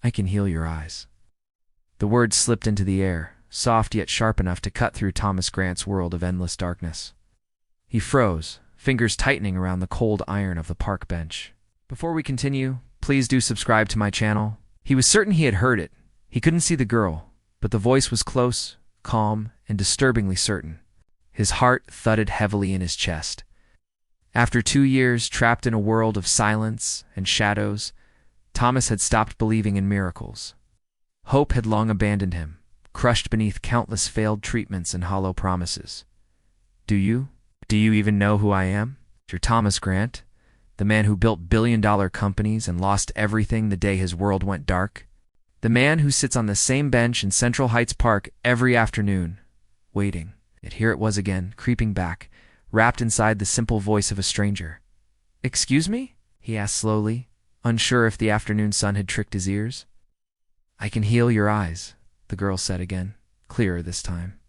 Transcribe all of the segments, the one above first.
I can heal your eyes. The words slipped into the air, soft yet sharp enough to cut through Thomas Grant's world of endless darkness. He froze, fingers tightening around the cold iron of the park bench. Before we continue, please do subscribe to my channel. He was certain he had heard it. He couldn't see the girl, but the voice was close, calm, and disturbingly certain. His heart thudded heavily in his chest. After 2 years trapped in a world of silence and shadows, Thomas had stopped believing in miracles. Hope had long abandoned him, crushed beneath countless failed treatments and hollow promises. Do you even know who I am? You're Thomas Grant, the man who built billion-dollar companies and lost everything the day his world went dark. The man who sits on the same bench in Central Heights Park every afternoon, waiting. Yet here it was again, creeping back, wrapped inside the simple voice of a stranger. "Excuse me?" he asked slowly, unsure if the afternoon sun had tricked his ears. "I can heal your eyes," the girl said again, clearer this time.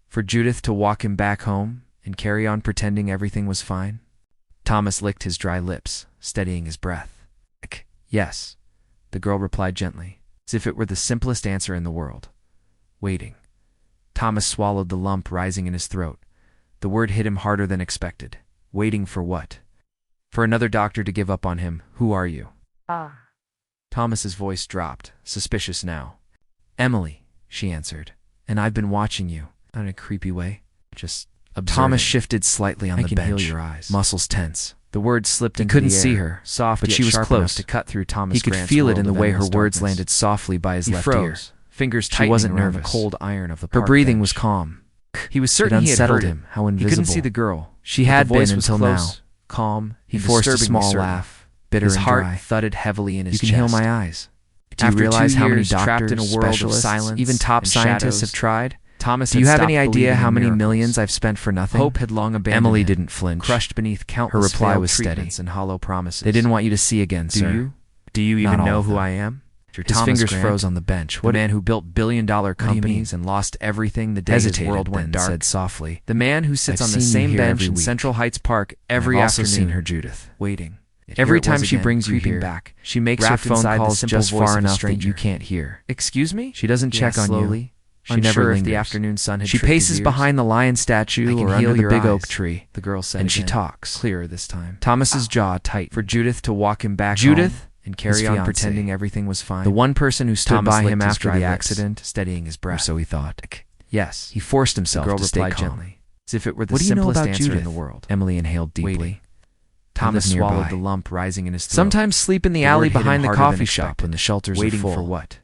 For Judith to walk him back home and carry on pretending everything was fine? Thomas licked his dry lips, steadying his breath. "Yes," the girl replied gently, as if it were the simplest answer in the world. Waiting. Thomas swallowed the lump rising in his throat. The word hit him harder than expected. Waiting for what? For another doctor to give up on him. "Who are you?" Thomas's voice dropped, suspicious now. "Emily," she answered, "and I've been watching you." In a creepy way. Just observing. Thomas shifted slightly on the bench. I can heal your eyes. Muscles tense. The words slipped into the air. He couldn't see her, soft but she was close to cut through Thomas Grant's world. He could feel it in the way her words landed softly by his left ear. Fingers tightening around the cold iron of the park bench. Her breathing was calm. He was certain he had heard him. How invisible. He couldn't see the girl. She had been until now. Calm. He forced a small laugh. Bitter and dry. His heart thudded heavily in his chest. You can heal my eyes. Do you realize how many doctors, specialists, even top scientists have tried? Thomas, do you have any idea how many millions I've spent for nothing? Hope had long abandoned Emily didn't flinch. Crushed beneath countless her reply was steady and hollow promises. They didn't want you to see again, sir. Do you even know who I am? His fingers froze on the bench. The man who built billion-dollar companies and lost everything the day his world went dark. Said softly. The man who sits on the same bench in Central Heights Park every afternoon. I've also seen her, Judith, waiting. Every time she brings you here, back, she makes her phone calls just far enough that you can't hear. Excuse me? She doesn't check on you. She never lingers. The afternoon sun had. She paces behind the lion statue or under the big oak tree. The girl said, and she talks clearer this time. Thomas's jaw tight for Judith to walk him back home and carry on pretending everything was fine. The one person who stood by him after the accident, steadying his breath. Or so he thought. Yes, he forced himself to stay calm, gently, as if it were the simplest answer in the world. Emily inhaled deeply. Thomas swallowed the lump rising in his throat. Sometimes sleep in the alley behind the coffee shop when the shelters are full. Waiting for what?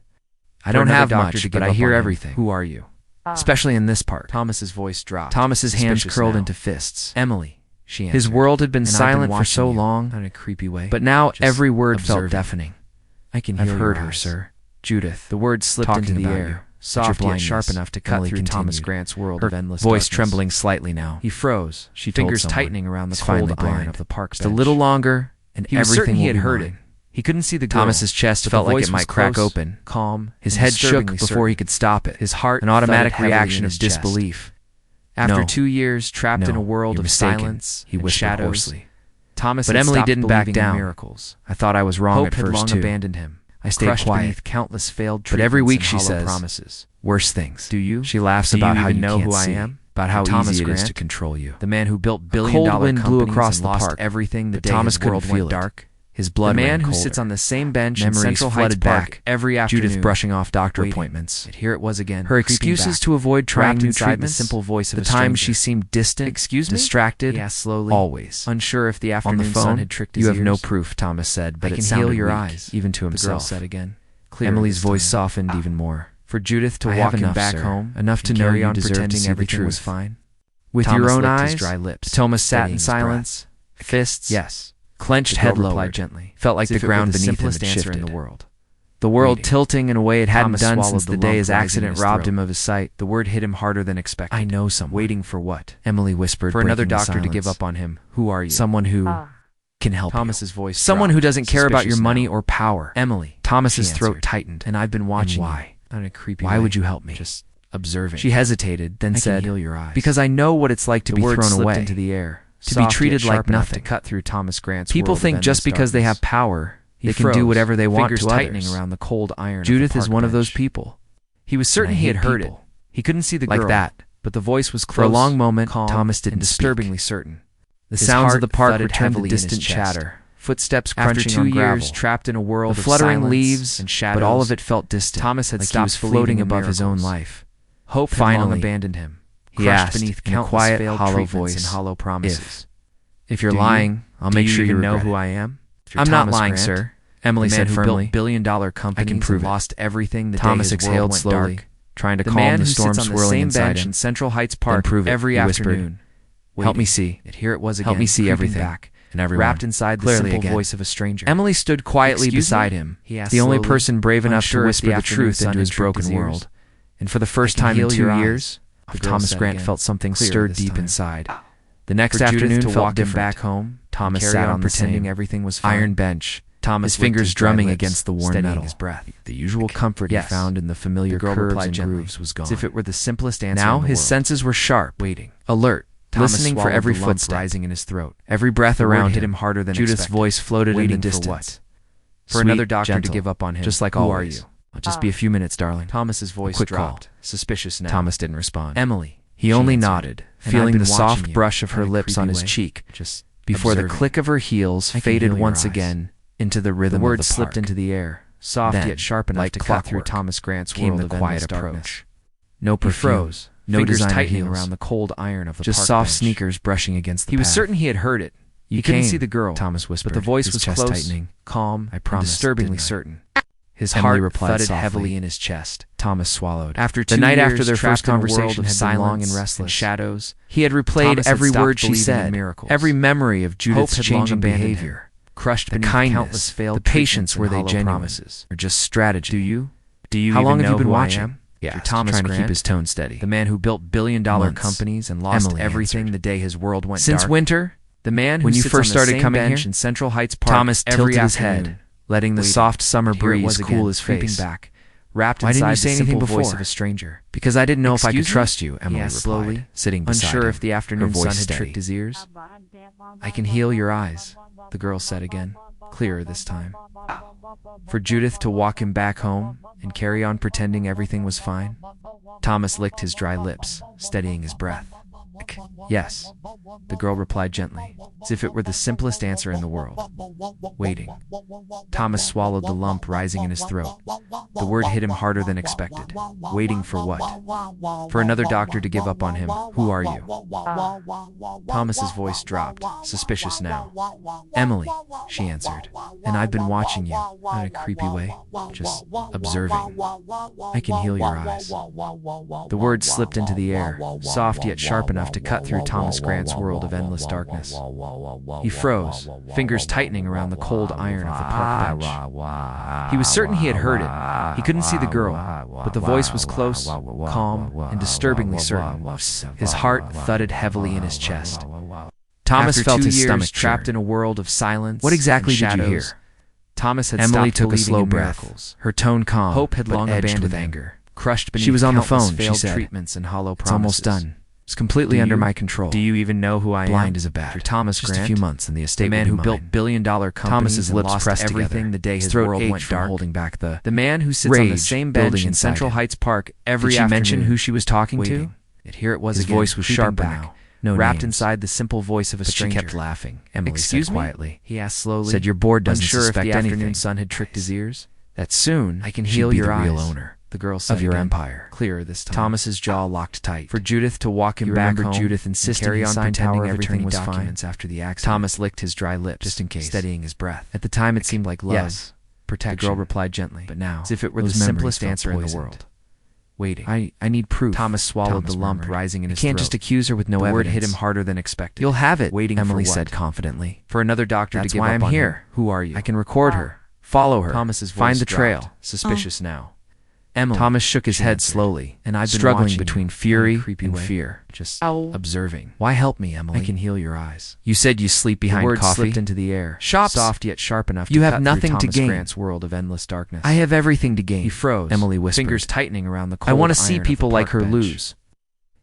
I don't have much, but I hear everything. Who are you? Especially in this part. Thomas's voice dropped. Thomas's hands curled into fists. Emily, she answered. His world had been silent for so long, in a creepy way, but now every word felt deafening. I can hear. I've heard her, sir. Judith. The words slipped into the air, soft yet sharp enough to cut through Thomas Grant's world of endless darkness. Voice trembling slightly now. He froze. She fingers tightening around the cold iron of the park bench. Just a little longer, and everything he had heard it. He couldn't see the girl. Thomas's chest felt like it might crack open. Calm. His head shook before he could stop it. His heart, an automatic reaction of disbelief. After 2 years trapped in a world of silence and shadows, Thomas but Emily didn't back down. Miracles. I thought I was wrong at first too. Hope had long abandoned him. I stayed quiet. Countless failed treatments, but every week she says promises. Worse things. Do you? She laughs about how you know who I am. About how easy it is to control you. The man who built billion-dollar companies blew across the lost everything the day his world went dark. His blood ran colder. The man who sits on the same bench in Central Heights Park every afternoon. Judith brushing off doctor appointments. Yet here it was again. Her excuses to avoid trying new treatments. The simple voice of a stranger. The time she seemed distant, distracted, slowly, always. Unsure if the afternoon sun had tricked his ears. You have no proof, Thomas said, but it sounded weak, your eyes, even to himself. The girl said again. Emily's voice softened even more. For Judith to walk him back home, enough to know you pretending everything was fine. With your own eyes, Thomas sat in silence, fists, clenched head lowered, gently. Felt like the ground beneath him had shifted. In the world tilting in a way it hadn't done since the day his accident robbed him of his sight. The word hit him harder than expected. I know someone. Waiting for what? Emily whispered. For another doctor to give up on him. Who are you? Someone who can help Thomas's voice. Someone who doesn't care about your money or power. Emily. Thomas's throat tightened. And I've been watching. Why? In a creepy way. Why would you help me? Just observing. She hesitated, then said, heal your eyes. Because I know what it's like to be thrown away into the air. To be treated like nothing. To cut through Thomas Grant's People think just because they have power, They can do whatever they want to tightening around the cold iron. Judith is one of those people. He was certain he had heard it. He couldn't see the girl like that, but the voice was close. For a long moment, Thomas didn't speak. Disturbingly certain. The sounds of the park returned to distant chatter. Footsteps crunching on gravel. After 2 years trapped in a world of fluttering leaves and shadows, but all of it felt distant. Thomas had stopped floating above his own life. Hope finally abandoned him. He asked beneath countless quiet, hollow voice and hollow promises. If you're lying, I'll make sure you know who I am. I'm not lying, sir. Emily said firmly. Billion-dollar companies. I can prove it. Lost everything. Thomas exhaled slowly, trying to calm the storm swirling inside him. In Central Heights Park every afternoon. Help me see. Here it was again. Help me see everything. And everyone, wrapped inside the simple voice of a stranger. Emily stood quietly beside him, the only person brave enough to whisper the truth into his broken world. And for the first time in 2 years, Thomas Grant felt something stirred deep inside. The next afternoon felt different. Back home, Thomas sat on pretending everything was fine. Iron bench. His fingers drumming against the worn metal. His breath. The usual comfort he found in the familiar curves and grooves was gone. As if it were the simplest answer. Now his senses were sharp, waiting, alert, listening for every footstep rising in his throat. Every breath around hit him harder than Judith's voice floated in the distance. For another doctor to give up on him. Just like always. Who are you? I'll just be a few minutes, darling. Thomas's voice dropped. Suspicious now. Thomas didn't respond. Emily. He only nodded, feeling the soft brush of her lips on his cheek, just before the click of her heels faded once again into the rhythm of the park. The words slipped into the air, soft yet sharp enough to cut through Thomas Grant's world of quiet approach. No perfume, no designer tightening around the cold iron of the park bench. Just soft sneakers brushing against the path. He was certain he had heard it. He couldn't see the girl, Thomas whispered, but the voice was close, tightening, calm, and disturbingly certain. His heart thudded heavily in his chest. Thomas swallowed. After 2 years, the night after their first conversation had been long and restless, shadows, he had replayed every word she said, every memory of Judith's changing behavior, crushed beneath countless failed the patience were they genuine, promises, or just strategy. Do you? How long have you been watching? Yeah, Thomas trying to keep his tone steady. The man who built billion-dollar companies and lost everything the day his world went dark. Since winter, the man who when you first started coming here in Central Heights Park, Thomas tilted his head, letting the soft summer breeze cool his face. Back, wrapped inside the simple voice of a stranger. Because I didn't know if I could trust you, Emily replied, slowly, sitting beside him. Unsure if the afternoon sun had tricked his ears. I can heal your eyes, the girl said again, clearer this time. For Judith to walk him back home and carry on pretending everything was fine? Thomas licked his dry lips, steadying his breath. Yes, the girl replied gently, as if it were the simplest answer in the world. Waiting. Thomas swallowed the lump rising in his throat. The word hit him harder than expected. Waiting for what? For another doctor to give up on him. Who are you? Thomas's voice dropped, suspicious now. Emily, she answered, and I've been watching you, in a creepy way, just observing. I can heal your eyes. The words slipped into the air, soft yet sharp enough to cut through Thomas Grant's world of endless darkness. He froze, fingers tightening around the cold iron of the park bench. He was certain he had heard it. He couldn't see the girl, but the voice was close, calm, and disturbingly certain. His heart thudded heavily in his chest. Thomas felt his stomach trapped in a world of silence. What exactly did you hear? Thomas had Emily took a slow breath, her tone calm. Hope had long abandoned with anger. Crushed beneath she was on the phone, she said. Treatments and hollow promises. It's almost done. It's completely under my control. Do you even know who I am? Blind as a bat. Thomas Grant, just a few months and the estate. The man who built billion-dollar companies Thomas's lips pressed everything the day his world went dark. Holding back the man who sits on the same bench in Central Heights Park every afternoon. Did she mention who she was talking to? Here it was again. His voice was sharper now. No wrapped inside the simple voice of a stranger. She kept laughing. Emily said quietly. He asked slowly. Said your board doesn't suspect anything. Unsure if the afternoon sun had tricked his ears. That soon I can heal your eyes. Real owner. The girl said of your empire. Clearer this time. Thomas's jaw locked tight. For Judith to walk him back home, Judith insisted carry on pretending everything was fine. After the accident. Thomas licked his dry lips, just in case, steadying his breath. At the time, it seemed like love, yes, protection. The girl replied gently, but now, as if it were the simplest answer in the world. Waiting. I need proof. Thomas swallowed the lump rising in his throat. You can't just accuse her with no evidence. The word hit him harder than expected. You'll have it. Waiting. Emily said confidently. For another doctor to give up on him. That's why I'm here. Who are you? I can record her. Follow her. Thomas's voice find the trail. Suspicious now. Emily. Thomas shook his head slowly, and I've been struggling between fury and fear, just observing. Why help me, Emily? I can heal your eyes. You said you sleep behind coffee. The word slipped into the air, soft yet sharp enough to cut through Thomas Grant's world of endless darkness. I have everything to gain. He froze, Emily whispered, fingers tightening around the cold iron. I want to see people like her lose.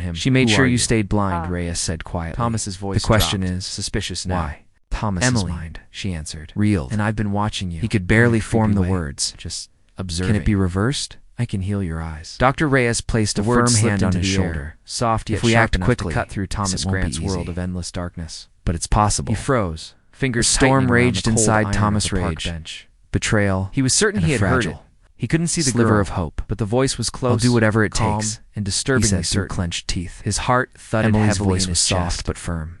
on him. She made Who sure are you you? stayed blind, Reyes said quietly. Thomas's voice The question dropped, is, suspicious now. why? Thomas's Emily, mind she answered. reeled. And I've been watching you. He could barely in a form creepy the way. words. Just observing. Can it be reversed? I can heal your eyes. Dr. Reyes placed The a word firm slipped hand on into his the shoulder. shoulder, soft yet If we sharp act enough quickly, to cut through Thomas it won't be Grant's world easy. of endless darkness. But it's possible. He froze, fingers A storm tightening around raged the cold inside iron Thomas of the park Rage. bench. Betrayal. He was certain and he a had heard it. fragile He couldn't see the sliver girl, of hope. but the voice was close. I'll do whatever it calm, takes, and he disturbingly said through certain. clenched teeth. His heart thudded Emily's heavily voice in was his soft chest. but firm.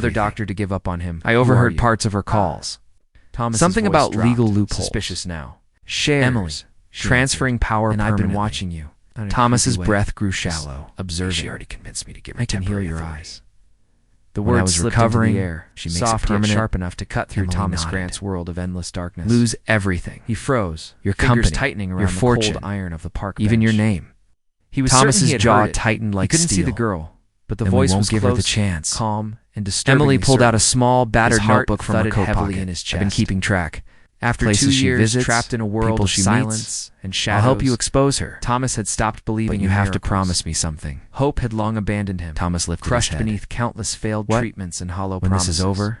another everything. doctor to give up on him. I Who are overheard you? parts of her calls. Thomas's Something voice about dropped, legal loopholes. Suspicious now. Shares. Emily, she transferring power And I've been permanently. watching you. In a Thomas's creepy way. breath grew Just shallow. observing. She already convinced me to give her I can heal temporary your authority. eyes. The When I words was slipped recovering, into the air, she makes soft it yet permanent. sharp enough to cut through Emily Thomas nodded. Grant's world of endless darkness. Lose everything. He froze, Your fingers company, tightening around your the fortune, cold iron of the park even bench. your name. He was Thomas's certain he had jaw heard it. tightened like He couldn't see steel. the girl, but the Then we voice won't was give close, her the chance. calm, and disturbingly Emily pulled out a certain. small, battered His heart notebook from her thudded coat heavily pocket. in his I've been chest. keeping track. After Places 2 she years visits, trapped in a world people of she silence and shadows, I'll help you expose her. Thomas had stopped believing But you in have to miracles. promise me something. Hope had long abandoned him, Thomas lifted crushed his head. beneath countless failed What? treatments and hollow When promises. this is over,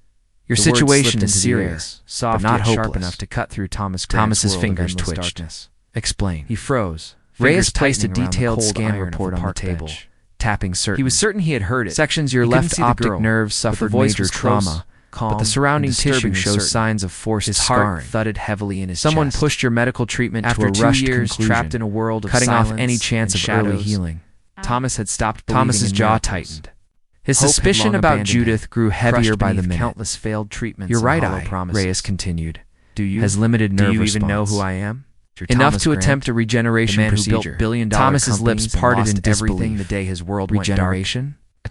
Your The word situation slipped is into the air, serious, soft but not yet sharp hopeless. enough to cut through Thomas's Thomas's world fingers of endless twitched. darkness. Explain. He froze. Reyes fingers placed a tightening around the detailed cold scan iron of report the on the park table, bench. tapping certain. He was certain he had heard it. Sections your He couldn't left see the optic girl, nerve but the suffered voice major was close, trauma, calm, but the surrounding and tissue disturbingly shows certain. signs of forced His heart scarring. thudded heavily in his Someone chest. pushed your medical treatment After to a 2 rushed years conclusion, trapped in a world of cutting off silence any chance and of early shadows, healing. Thomas had stopped believing Thomas's in jaw miracles. tightened. His Hope had suspicion long about abandoned Judith him, grew heavier crushed by the beneath minute. countless failed treatments Your and right hollow eye, promises. Reyes continued, Do you? has limited nerve Do you response. even know who I am? Enough Thomas to Grant, attempt a the regeneration man who procedure. built billion-dollar Thomas's lips companies and parted lost in everything disbelief. the day his world Regeneration? went dark.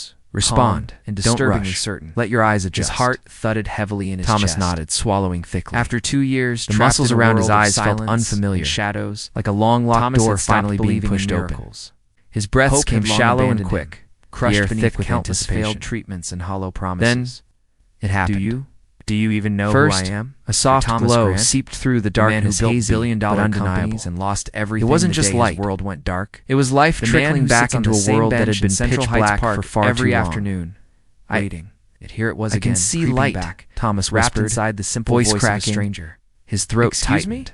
close, Respond, calm, and don't disturbingly rush. certain. Let your eyes adjust. His heart thudded heavily in his Thomas chest. nodded, swallowing thickly. After 2 years, The trapped muscles in a around his world of eyes felt silence unfamiliar, and shadows, like a long-locked Thomas door had stopped finally being believing in pushed open. miracles. His breaths Hope came had long shallow and abandoned quick, him, crushed the air beneath thick with countless failed anticipation. treatments and hollow promises. Then it happened. Do you even know First, who I am? a soft Thomas glow Grant, seeped through the the darkness, man who built hazy, billion-dollar but undeniable. companies and lost everything. It wasn't the just day light. His world went dark. It was life The man trickling who back sits on into the a same world that bench had in been Central pitch Heights black Park for far every too long. afternoon, waiting. Yet here it was I again. can see creeping light, back, Thomas wrapped whispered, inside the simple voice voice cracking. of a stranger. His throat Excuse me? tightened.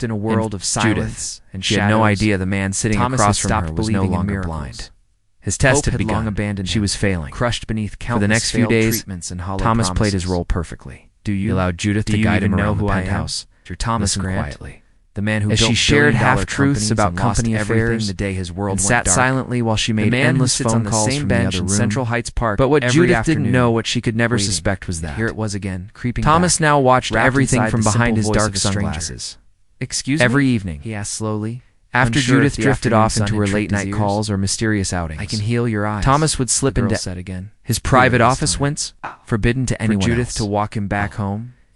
trapped in a world of silence and She shadows. had no idea the man sitting Thomas across had from stopped her was no believing in longer miracles. blind. His test Hope had had begun. long abandoned She him, was failing. crushed beneath For countless the next few failed days, treatments and hollow Thomas promises. played his role perfectly. Do you? He allowed Judith Do to you guide him even know around the who I am? penthouse. You're Thomas Listen Grant, quietly. the man who As built she shared billion-dollar half-truths companies about and lost company everything affairs the day his world and went sat dark. silently while she The made man who endless sits phone on the calls same from the bench other in room. Central Heights Park But what every Judith afternoon, didn't know, what she could never waiting. suspect, was that Here it was again, creeping Thomas back, now watched wrapped everything inside from the behind simple his voice dark of a stranger. sunglasses. Excuse Every me? evening, He asked slowly. after unsure Judith if the drifted afternoon off sun into had her tricked his late-night ears. calls or mysterious outings, I can heal your eyes. Thomas would slip the girl into said again. his private Clearly this office time. whence, forbidden to For anyone Judith else. to walk him back home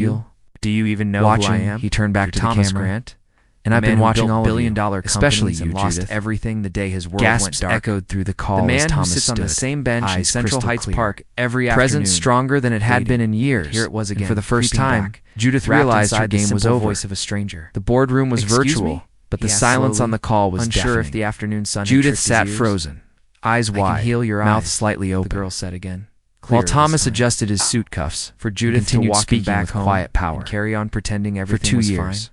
deal? Do you even know Watching, who I am? he turned back to the Thomas camera. Grant. And I've been watching all of you, billion-dollar especially companies you, and lost Judith. everything the day his world Gasps went dark. echoed through the call The man as who Thomas sits on the stood, same bench in eyes Central crystal Heights clear. Park every afternoon. Presence stronger than it had been in years. Here it was And again. for the first creeping time, back, Judith wrapped realized her inside the game was simple over. voice of a stranger. The boardroom was Excuse virtual, me? but the He asked silence slowly, on the call was unsure deafening. if the afternoon sun had Judith tricked his sat ears. frozen, eyes I can wide, heal your mouth eyes, slightly the open. girl said again. While clearer this Thomas time. adjusted his suit cuffs, For Judith to continued walk speaking back with home quiet power. and carry on pretending For everything 2 was years, fine.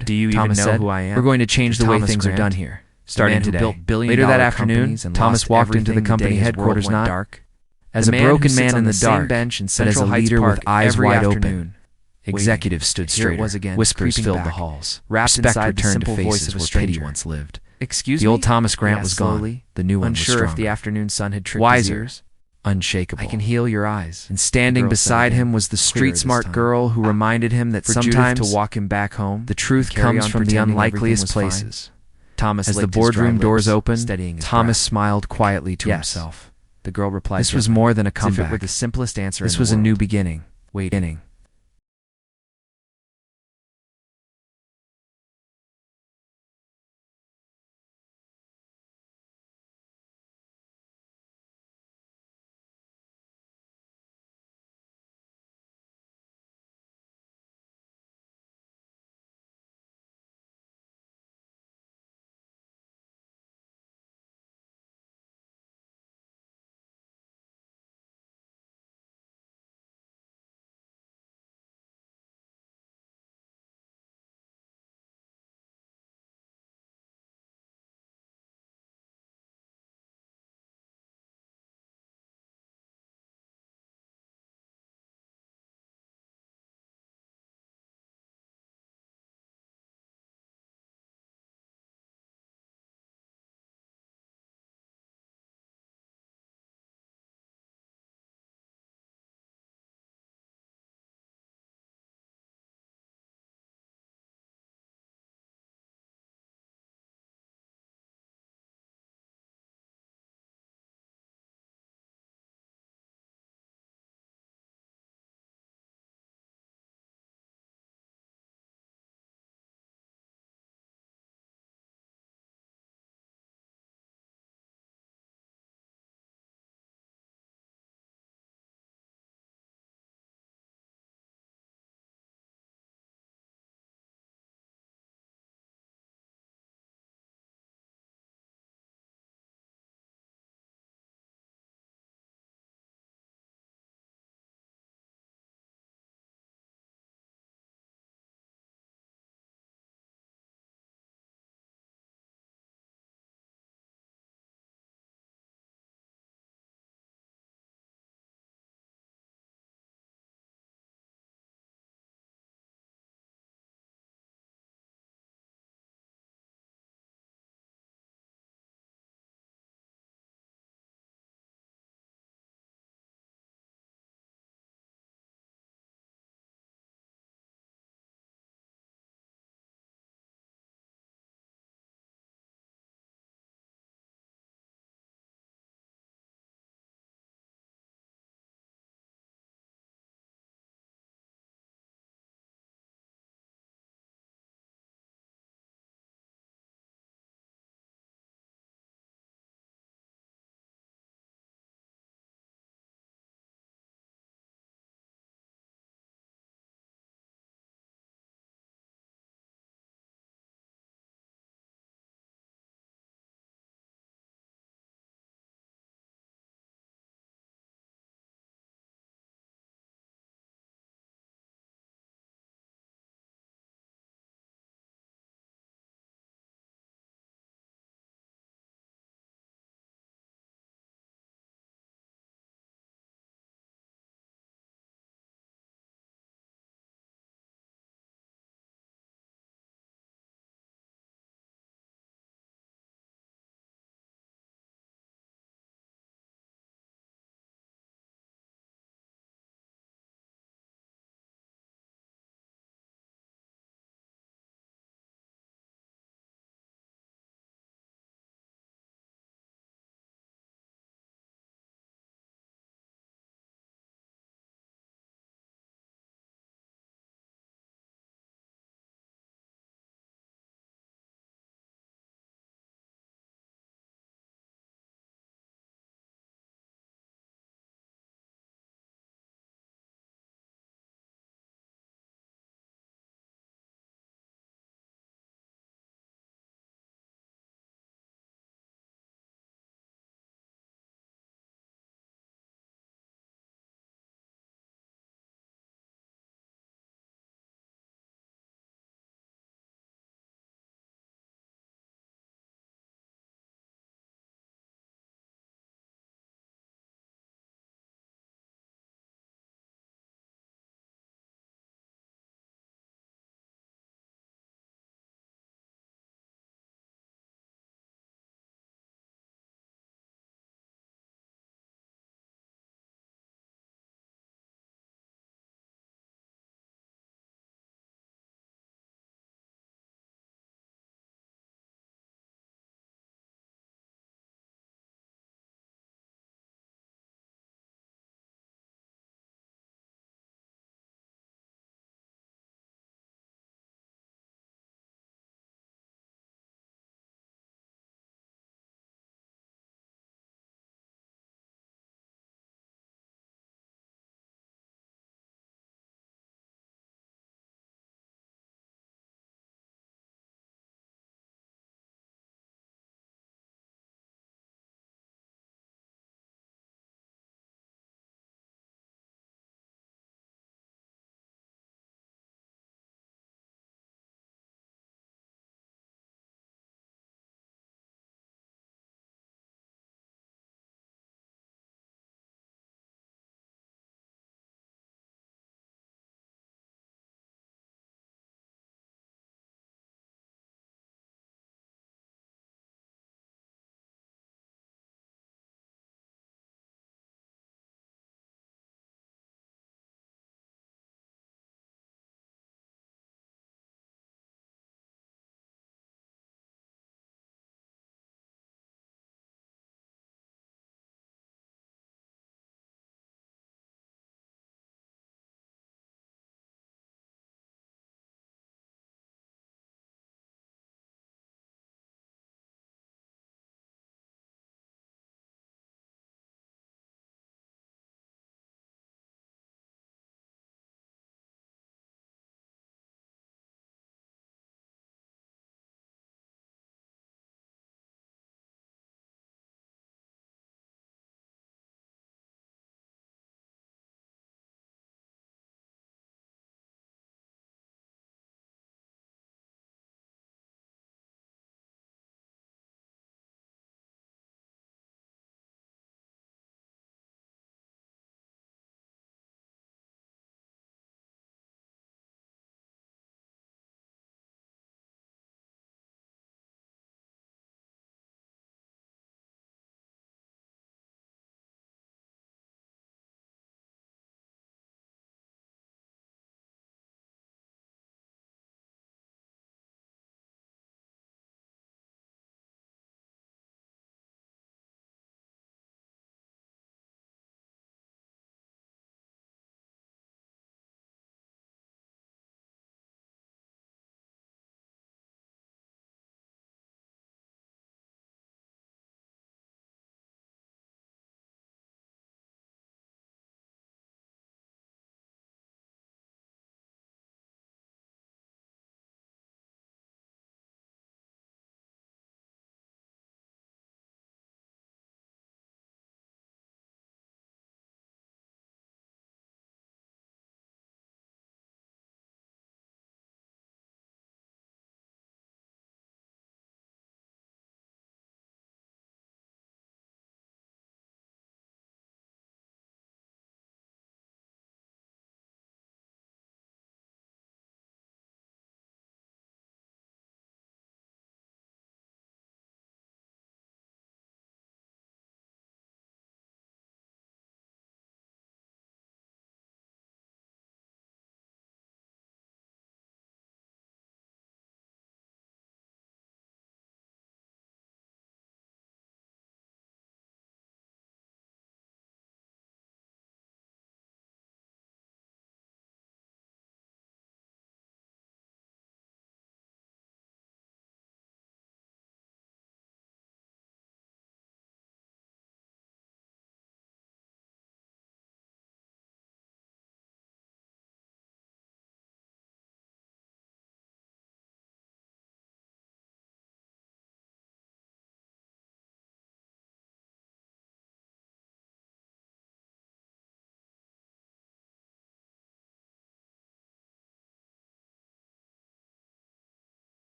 Lord, Do you Thomas even know said. who I am? We're going to change To the way Thomas things are Grant, done here. the Starting man who today. built Later billion-dollar that afternoon, companies and Thomas lost walked into the everything company the day his headquarters world went not dark. as The a man who broken sits man on in the the same dark, bench in but as a Central Heights leader with Park eyes every wide afternoon. open. Executives stood Here it straighter. was again, Whispers creeping filled back, the halls. wrapped Respect inside the returned to simple voice faces of a where pity stranger. once lived. Excuse The me? old Thomas Grant He was asked gone. slowly, The new one was unsure if the stronger. afternoon sun had tricked his Wiser, ears. unshakable. I can heal your eyes. And standing the girl said beside again, him was the clearer street-smart this time. girl who reminded him that For Judith sometimes to walk him back home, the truth and carry comes on from the pretending unlikeliest everything was fine. places. Thomas As the licked his dry boardroom doors lips, opened, steadying his Thomas breath. smiled quietly to Yes, himself. the girl replied This was gently, more than a as if it were comeback. the simplest answer This in the was a world. new beginning. Waiting.